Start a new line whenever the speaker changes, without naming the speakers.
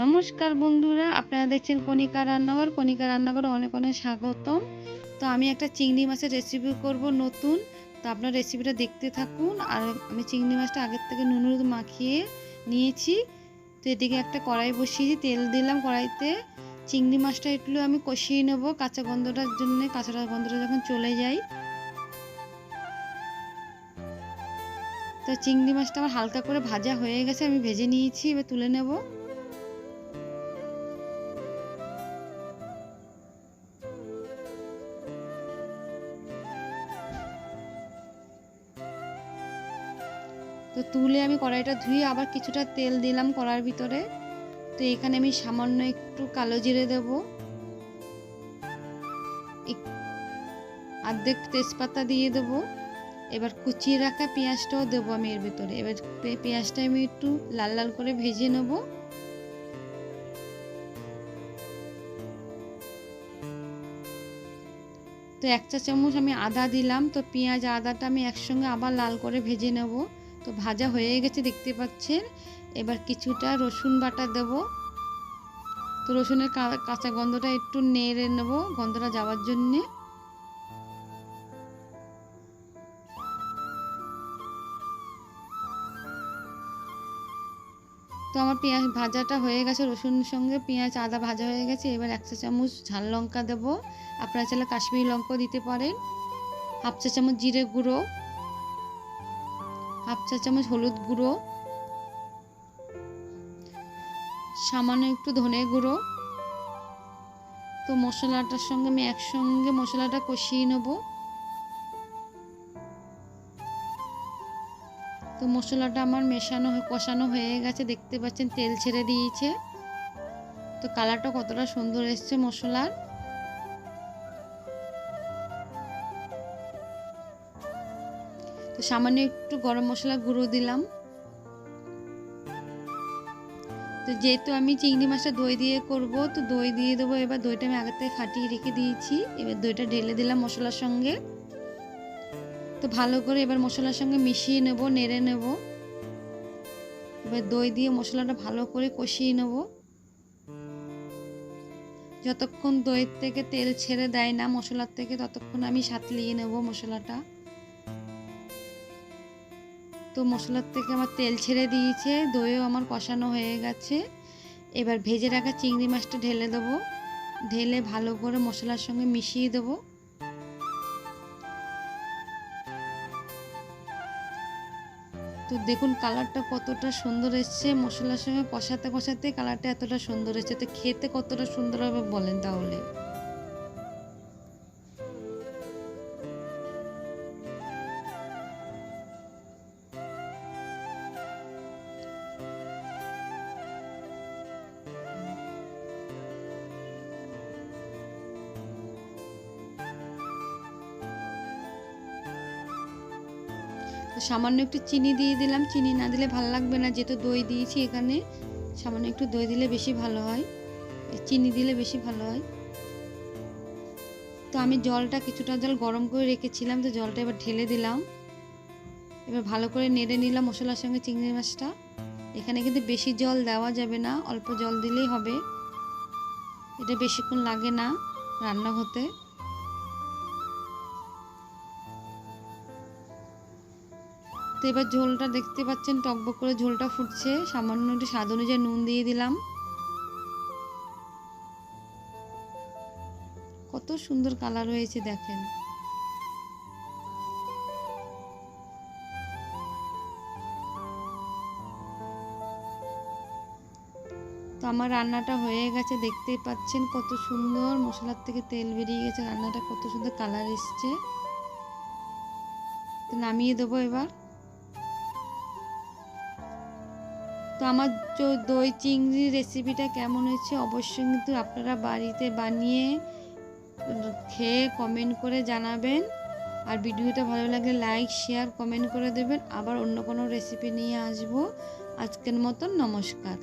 নমস্কার বন্ধুরা, আপনারা দেখছেন কণিকা রান্নাঘর। কণিকা রান্নাঘরে অনেক অনেক স্বাগতম। তো আমি একটা চিংড়ি মাছের রেসিপি করব নতুন। তো আপনার রেসিপিটা দেখতে থাকুন। আর আমি চিংড়ি মাছটা আগের থেকে নুন হলুদ মাখিয়ে নিয়েছি। তো এদিকে একটা কড়াই বসিয়েছি, তেল দিলাম কড়াইতে। চিংড়ি মাছটা একটু আমি কষিয়ে নেব কাঁচা গন্ধটার জন্য, কাঁচা গন্ধটা যখন চলে যায়। তো চিংড়ি মাছটা আমার হালকা করে ভাজা হয়ে গেছে, আমি ভেজে নিয়েছি, এবার তুলে নেব। তো তুলে আমি কড়াইটা ধুয়ে আবার কিছুটা তেল দিলাম কড়াইর ভিতরে। তো এখানে আমি সামান্য একটু কালো জিরে দেব, অর্ধেক তেজপাতা দিয়ে দেব। এবার কুচিয়ে রাখা পেঁয়াজটাও দেবো আমি এর ভিতরে। এবার পেঁয়াজটা আমি একটু লাল লাল করে ভেজে নেব। তো 1 চা চামচ আমি আদা দিলাম। তো পেঁয়াজ আদাটা আমি একসঙ্গে আবার লাল করে ভেজে নেব। তো ভাজা হয়ে গেছে দেখতে পাচ্ছেন। এবার কিছুটা রসুন বাটা দেব। তো রসুনের কাঁচা গন্ধটা একটু নেড়ে নেব গন্ধটা যাওয়ার জন্যে। তো আমার পেঁয়াজ ভাজাটা হয়ে গেছে, রসুনের সঙ্গে পেঁয়াজ আদা ভাজা হয়ে গেছে। এবার 1 চা চামচ ঝাল লঙ্কা দেবো, আপনারা চাইলে কাশ্মীরি লঙ্কাও দিতে পারেন। 1/2 চা চামচ জিরে গুঁড়ো, 1/2 চা চামচ হলুদ গুঁড়ো, সামান্য একটু ধনে গুঁড়ো। তো মশলাটার সঙ্গে আমি একসঙ্গে মশলাটা কষিয়ে নেব। তো মশলাটা আমার কষানো হয়ে গেছে, দেখতে পাচ্ছেন তেল ছেড়ে দিয়েছে। তো কালারটা কতটা সুন্দর এসছে মশলার। তো সামান্য একটু গরম মশলা গুঁড়ো দিলাম। তো যেহেতু আমি চিংড়ি মাছটা দই দিয়ে করব, তো দই দিয়ে দেবো। এবার দইটা আমি আগে থেকে ফাটিয়ে রেখে দিয়েছি। এবার দইটা ঢেলে দিলাম মশলার সঙ্গে। তো ভালো করে এবার মশলার সঙ্গে মিশিয়ে নেব, নেড়ে নেব। এবার দই দিয়ে মশলাটা ভালো করে কষিয়ে নেব। যতক্ষণ দই থেকে তেল ছেড়ে দেয় না মশলার থেকে, ততক্ষণ আমি সাঁতলিয়ে নেব মশলাটা। তো মশলার থেকে আমার তেল ছেড়ে দিয়েছে, দইও আমার কষানো হয়ে গেছে। এবার ভেজে রাখা চিংড়ি মাছটা ঢেলে দেবো। ঢেলে ভালো করে মশলার সঙ্গে মিশিয়ে দেবো। তো দেখুন কালারটা কতটা সুন্দর এসছে, মশলার সঙ্গে কষাতে কষাতে কালারটা এতটা সুন্দর এসছে। তো খেতে কতটা সুন্দর হবে বলেন তাহলে। তো সামান্য একটু চিনি দিয়ে দিলাম, চিনি না দিলে ভালো লাগবে না, যেহেতু দই দিয়েছি এখানে। সামান্য একটু দই দিলে বেশি ভালো হয়, চিনি দিলে বেশি ভালো হয়। তো আমি কিছুটা জল গরম করে রেখেছিলাম, তো জলটা এবার ঢেলে দিলাম। এবার ভালো করে নেড়ে নিলাম মশলার সঙ্গে চিংড়ি মাছটা। এখানে কিন্তু বেশি জল দেওয়া যাবে না, অল্প জল দিলেই হবে। এটা বেশিক্ষণ লাগে না রান্না হতে। তো এবার ঝোলটা দেখতে পাচ্ছেন টকবক করে ঝোলটা ফুটছে। সামান্য একটু স্বাদ অনুযায়ী নুন দিয়ে দিলাম। কত সুন্দর কালার হয়েছে দেখেন। তো আমার রান্নাটা হয়ে গেছে, দেখতেই পাচ্ছেন কত সুন্দর মশলার থেকে তেল বেরিয়ে গেছে, রান্নাটা কত সুন্দর কালার এসছে। তো নামিয়ে দেবো এবার। তো আমার দই চিংড়ি রেসিপিটা কেমন হয়েছে অবশ্যই কিন্তু আপনারা বাড়িতে বানিয়ে খেয়ে কমেন্ট করে জানাবেন। আর ভিডিওটা ভালো লাগলে লাইক শেয়ার কমেন্ট করে দেবেন। আবার অন্য কোনো রেসিপি নিয়ে আসবো। আজকের মতন নমস্কার।